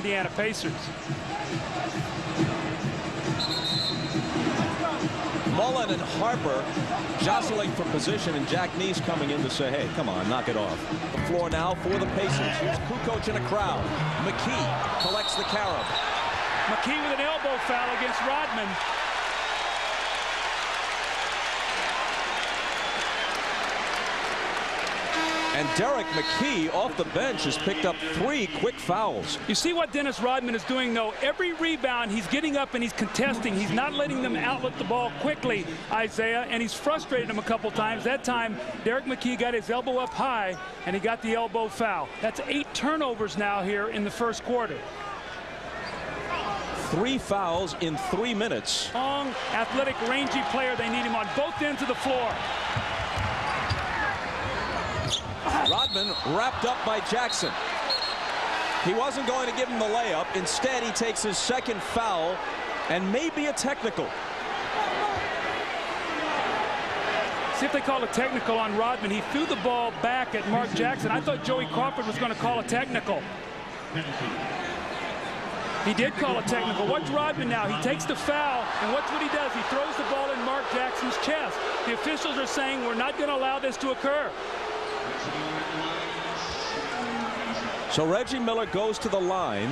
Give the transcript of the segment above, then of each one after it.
Indiana Pacers. Mullin and Harper jostling for position, and Jack Neese coming in to say, hey, come on, knock it off. The floor now for the Pacers. Here's Kukoc in a crowd. McKee collects the carob. McKee with an elbow foul against Rodman. And Derek McKee off the bench has picked up 3 quick fouls. You see what Dennis Rodman is doing, though. Every rebound, he's getting up and he's contesting. He's not letting them outlet the ball quickly, Isaiah, and he's frustrated him a couple times. That time, Derek McKee got his elbow up high, and he got the elbow foul. That's 8 turnovers now here in the first quarter. 3 fouls in 3 minutes. Long, athletic, rangy player. They need him on both ends of the floor. Rodman wrapped up by Jackson. He wasn't going to give him the layup. Instead, he takes his 2nd foul and maybe a technical. See if they call a technical on Rodman. He threw the ball back at Mark Jackson. I thought Joey Crawford was going to call a technical. He did call a technical. Watch Rodman now. He takes the foul, and watch what he does. He throws the ball in Mark Jackson's chest. The officials are saying we're not going to allow this to occur. So Reggie Miller goes to the line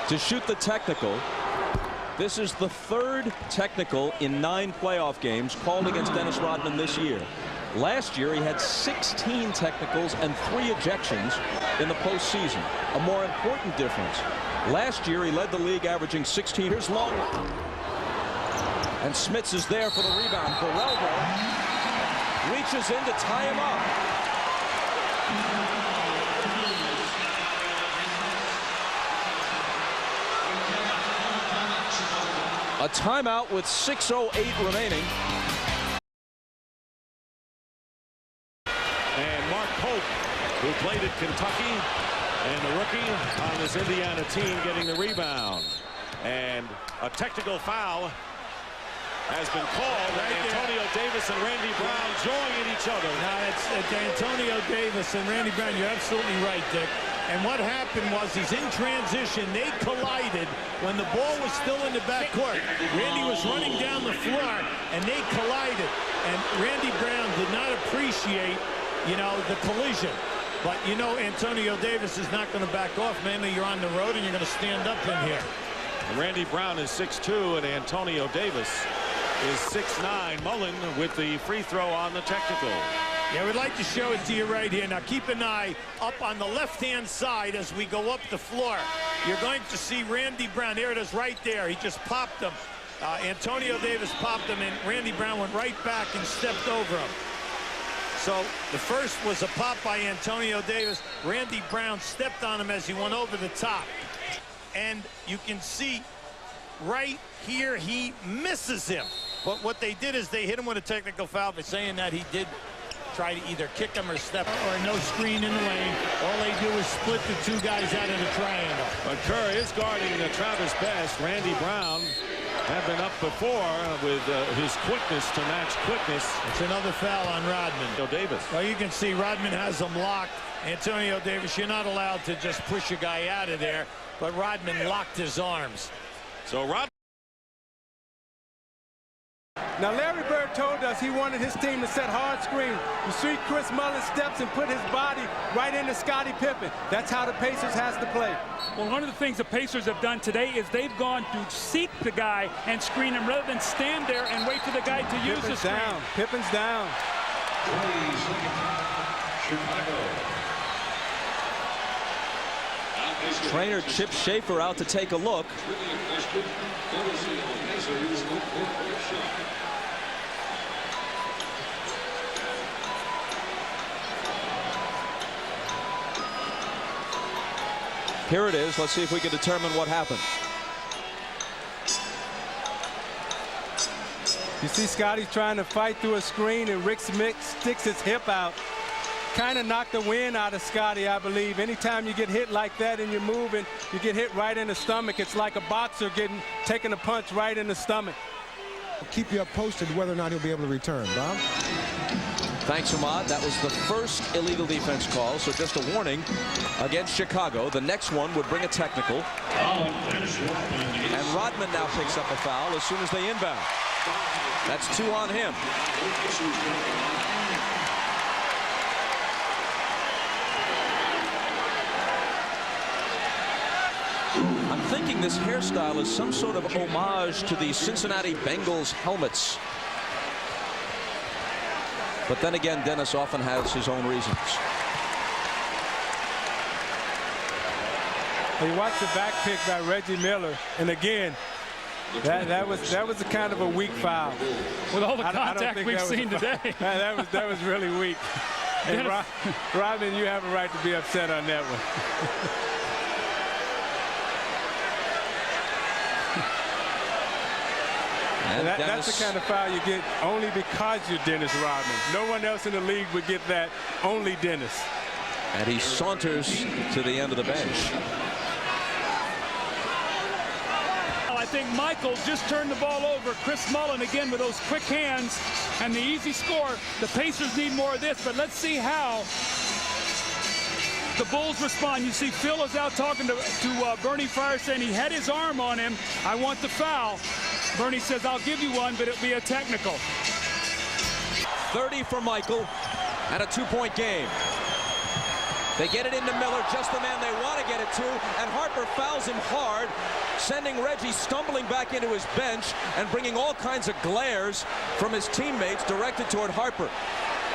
to shoot the technical. This is the 3rd technical in 9 playoff games called against Dennis Rodman this year. Last year, he had 16 technicals and 3 ejections in the postseason. A more important difference. Last year, he led the league averaging 16. Here's Long. And Smits is there for the rebound. Barelvo reaches in to tie him up. A timeout with 6:08 remaining. And Mark Pope, who played at Kentucky, and the rookie on this Indiana team getting the rebound. And a technical foul has been called. Antonio Davis and Randy Brown joining each other. Now, it's Antonio Davis and Randy Brown. You're absolutely right, Dick. And what happened was he's in transition. They collided when the ball was still in the backcourt. Randy was running down the floor, and they collided. And Randy Brown did not appreciate, the collision. But, Antonio Davis is not going to back off. Mainly you're on the road, and you're going to stand up in here. Randy Brown is 6'2", and Antonio Davis is 6'9". Mullin with the free throw on the technical. Yeah, we'd like to show it to you right here. Now, keep an eye up on the left-hand side as we go up the floor. You're going to see Randy Brown. There it is right there. He just popped him. Antonio Davis popped him, and Randy Brown went right back and stepped over him. So the first was a pop by Antonio Davis. Randy Brown stepped on him as he went over the top. And you can see right here he misses him. But what they did is they hit him with a technical foul by saying that he did try to either kick him or step or no screen in the lane. All they do is split the 2 guys out of the triangle. But Kerr is guarding Travis Best. Randy Brown had been up before with his quickness to match quickness. It's another foul on Rodman. Davis. Well, you can see Rodman has him locked. Antonio Davis, you're not allowed to just push a guy out of there, but Rodman locked his arms. So Rodman. Now, Larry Bird told us he wanted his team to set hard screen. You see Chris Mullin steps and put his body right into Scottie Pippen. That's how the Pacers has to play. Well, one of the things the Pacers have done today is they've gone to seek the guy and screen him rather than stand there and wait for the guy to use the screen. Down. Pippen's down. Trainer Chip Schaefer out to take a look. Here it is. Let's see if we can determine what happened. You see Scottie trying to fight through a screen, and Rick Smith sticks his hip out. Kind of knocked the wind out of Scottie, I believe. Anytime you get hit like that and you're moving, you get hit right in the stomach. It's like a boxer taking a punch right in the stomach. Keep you up posted whether or not he'll be able to return. Bob? Thanks, Ahmad. That was the first illegal defense call, so just a warning against Chicago. The next one would bring a technical. And Rodman now picks up a foul as soon as they inbound. That's 2 on him. I'm thinking this hairstyle is some sort of homage to the Cincinnati Bengals helmets. But then again, Dennis often has his own reasons. You watch the back pick by Reggie Miller, and again, that was a kind of a weak foul. With all the contact we've seen today. that was really weak. And Rodman, you have a right to be upset on that one. That's the kind of foul you get only because you're Dennis Rodman. No one else in the league would get that, only Dennis. And he saunters to the end of the bench. I think Michael just turned the ball over. Chris Mullin again with those quick hands and the easy score. The Pacers need more of this, but let's see how the Bulls respond. You see Phil is out talking to Bernie Fryer saying he had his arm on him. I want the foul. Bernie says, I'll give you one, but it'll be a technical. 30 for Michael and a 2-point game. They get it into Miller, just the man they want to get it to, and Harper fouls him hard, sending Reggie stumbling back into his bench and bringing all kinds of glares from his teammates directed toward Harper.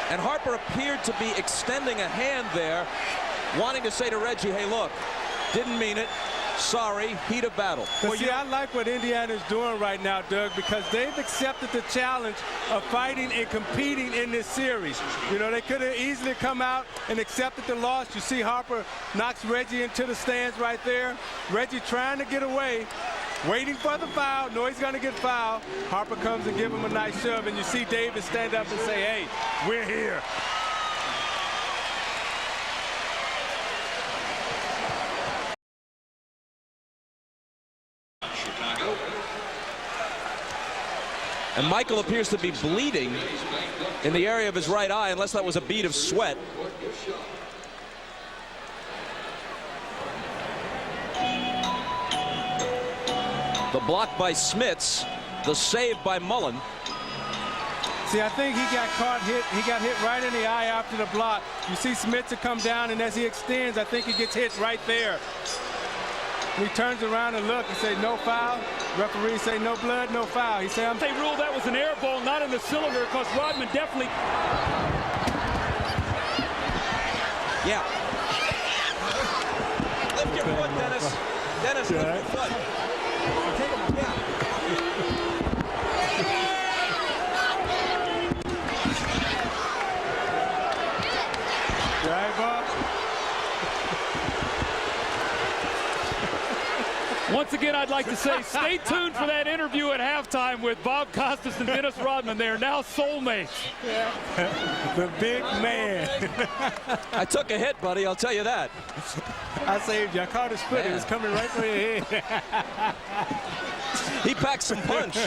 And Harper appeared to be extending a hand there, wanting to say to Reggie, hey, look, didn't mean it. Sorry, heat of battle. Well, see, I like what Indiana's doing right now, Doug, because they've accepted the challenge of fighting and competing in this series. You know, they could have easily come out and accepted the loss. You see Harper knocks Reggie into the stands right there. Reggie trying to get away, waiting for the foul. No, he's going to get fouled. Harper comes and gives him a nice shove, and you see Davis stand up and say, hey, we're here. And Michael appears to be bleeding in the area of his right eye, unless that was a bead of sweat. The block by Smits, the save by Mullin. See, I think he got caught hit. He got hit right in the eye after the block. You see Smits come down, and as he extends, I think he gets hit right there. He turns around and look and say no foul. Referee say no blood, no foul. He say they ruled that was an air ball, not in the cylinder, because Rodman definitely. Yeah. Lift your foot, Dennis. Dennis, lift your foot. Take him. Yeah. Right, Bob? Once again, I'd like to say, stay tuned for that interview at halftime with Bob Costas and Dennis Rodman. They are now soulmates. Yeah. The big man. I took a hit, buddy, I'll tell you that. I saved you. I caught his foot. It was coming right for your head. He packed some punch.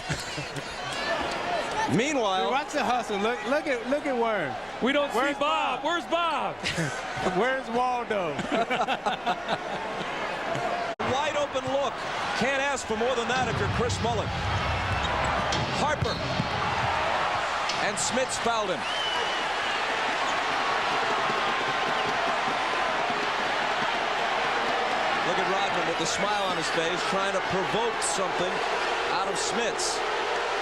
Meanwhile, watch the hustle. Look at Worm. We don't see Bob. Where's Bob? Where's Waldo? Wide open look. Can't ask for more than that if you're Chris Mullin. Harper. And Smits fouled him. Look at Rodman with the smile on his face, trying to provoke something out of Smits.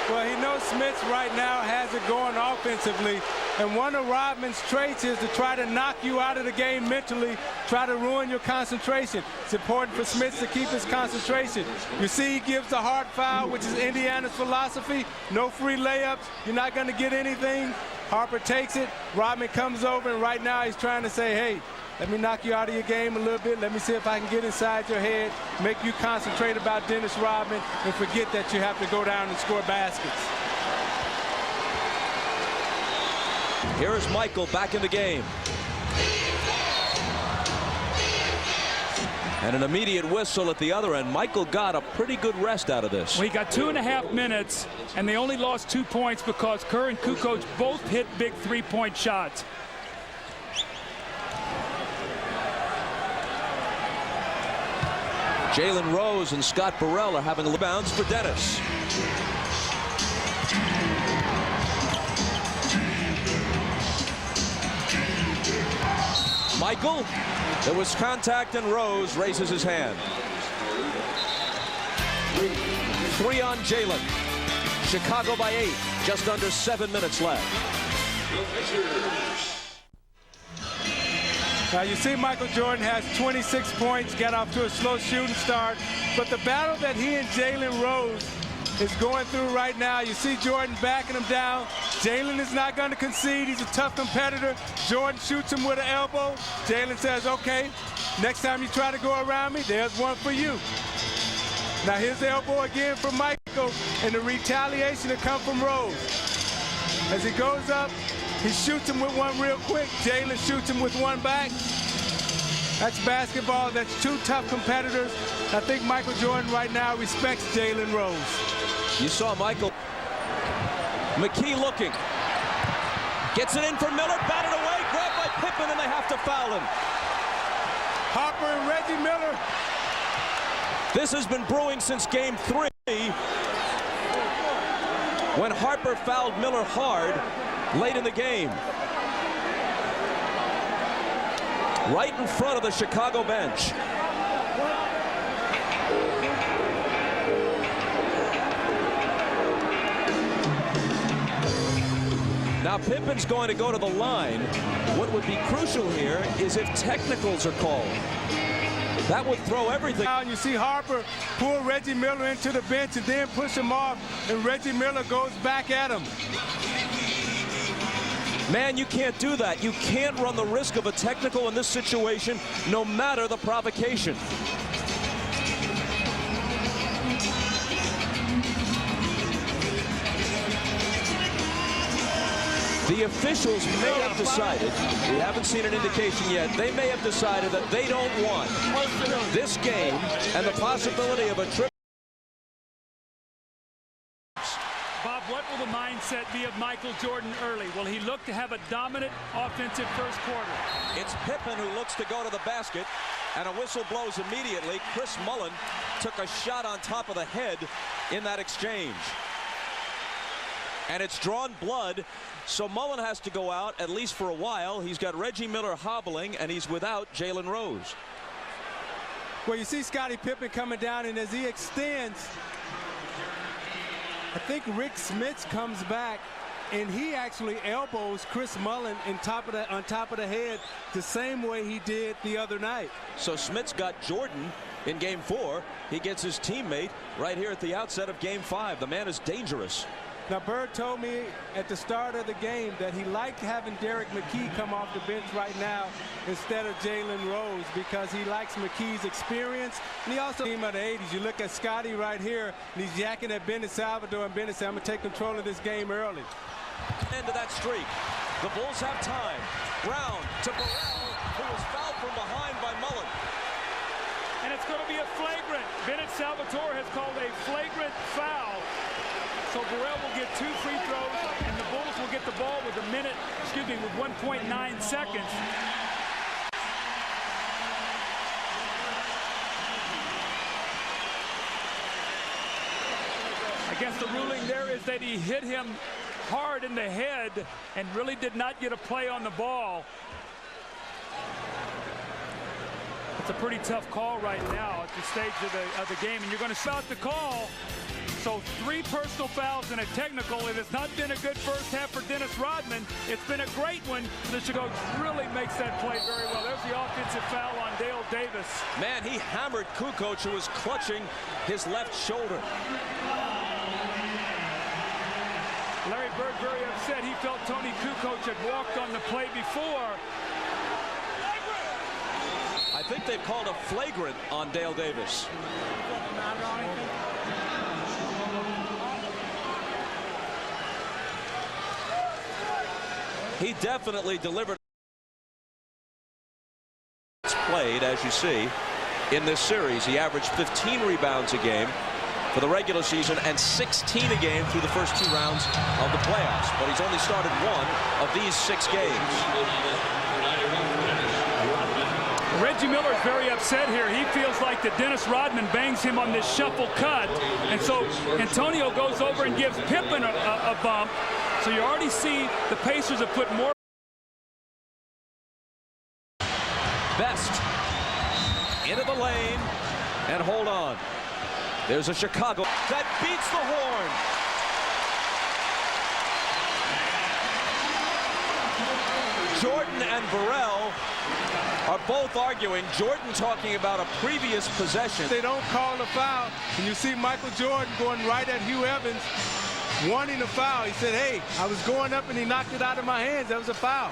Well, he knows Smits right now has it going offensively, and one of Rodman's traits is to try to knock you out of the game mentally, try to ruin your concentration. It's important for Smits to keep his concentration. You see he gives the hard foul, which is Indiana's philosophy. No free layups. You're not going to get anything. Harper takes it. Rodman comes over, and right now he's trying to say, hey, let me knock you out of your game a little bit. Let me see if I can get inside your head, make you concentrate about Dennis Rodman, and forget that you have to go down and score baskets. Here is Michael back in the game. And an immediate whistle at the other end. Michael got a pretty good rest out of this. Well, he got 2.5 minutes, and they only lost 2 points because Kerr and Kukoc both hit big three-point shots. Jalen Rose and Scott Burrell are having rebounds for Dennis. Michael, there was contact and Rose raises his hand. 3 on Jalen. Chicago by 8. Just under 7 minutes left. Now you see Michael Jordan has 26 points, got off to a slow shooting start, but the battle that he and Jalen Rose is going through right now, you see Jordan backing him down. Jalen is not going to concede. He's a tough competitor. Jordan shoots him with an elbow. Jalen says, okay, next time you try to go around me, there's one for you. Now here's the elbow again from Michael, and the retaliation to come from Rose. As he goes up, he shoots him with one real quick. Jalen shoots him with one back. That's basketball. That's two tough competitors. I think Michael Jordan right now respects Jalen Rose. You saw Michael. McKee looking. Gets it in for Miller. Batted away. Grabbed by Pippen, and they have to foul him. Harper and Reggie Miller. This has been brewing since game 3. When Harper fouled Miller hard late in the game. Right in front of the Chicago bench. Now Pippen's going to go to the line. What would be crucial here is if technicals are called. That would throw everything. Now you see Harper pull Reggie Miller into the bench and then push him off, and Reggie Miller goes back at him. Man, you can't do that. You can't run the risk of a technical in this situation, no matter the provocation. The officials may have decided, we haven't seen an indication yet, they may have decided that they don't want this game and the possibility of a trip. Bob, what will the mindset be of Michael Jordan early? Will he look to have a dominant offensive first quarter? It's Pippen who looks to go to the basket, and a whistle blows immediately. Chris Mullin took a shot on top of the head in that exchange. And it's drawn blood, so Mullin has to go out, at least for a while. He's got Reggie Miller hobbling, and he's without Jalen Rose. Well, you see Scottie Pippen coming down, and as he extends, I think Rick Smits comes back, and he actually elbows Chris Mullin on top of the head the same way he did the other night. So Smits got Jordan in game 4. He gets his teammate right here at the outset of game 5. The man is dangerous. Now, Bird told me at the start of the game that he liked having Derek McKee come off the bench right now instead of Jalen Rose because he likes McKee's experience. And he also team of the 80s. You look at Scottie right here, and he's yakking at Bennett Salvador, and Bennett said, I'm going to take control of this game early. End of that streak. The Bulls have time. Brown to Burrell, who was fouled from behind by Mullin. And it's going to be a flagrant. Bennett Salvatore has called a flagrant foul. So Burrell will get 2 free throws, and the Bulls will get the ball with with 1.9 seconds. I guess the ruling there is that he hit him hard in the head and really did not get a play on the ball. It's a pretty tough call right now at the stage of the game, and you're going to shout the call. So 3 personal fouls and a technical. It has not been a good first half for Dennis Rodman. It's been a great one. The Chicago really makes that play very well. There's the offensive foul on Dale Davis. Man, he hammered Kukoc, who was clutching his left shoulder. Larry Bird very upset. He felt Tony Kukoc had walked on the play before. I think they've called a flagrant on Dale Davis. He definitely delivered. It's played, as you see. in this series. He averaged 15 rebounds a game for the regular season and 16 a game through the first 2 rounds of the playoffs. But he's only started 1 of these 6 games. Reggie Miller is very upset here. He feels like that Dennis Rodman bangs him on this shuffle cut. And so Antonio goes over and gives Pippen a bump. So you already see the Pacers have put more. Best into the lane and hold on. There's a Chicago that beats the horn. Jordan and Burrell are both arguing. Jordan talking about a previous possession. They don't call a foul. And you see Michael Jordan going right at Hugh Evans, wanting a foul. He said, hey, I was going up and he knocked it out of my hands. That was a foul.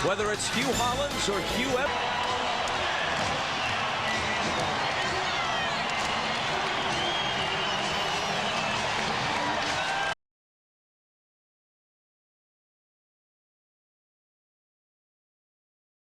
Whether it's Hugh Hollins or Hugh Evans.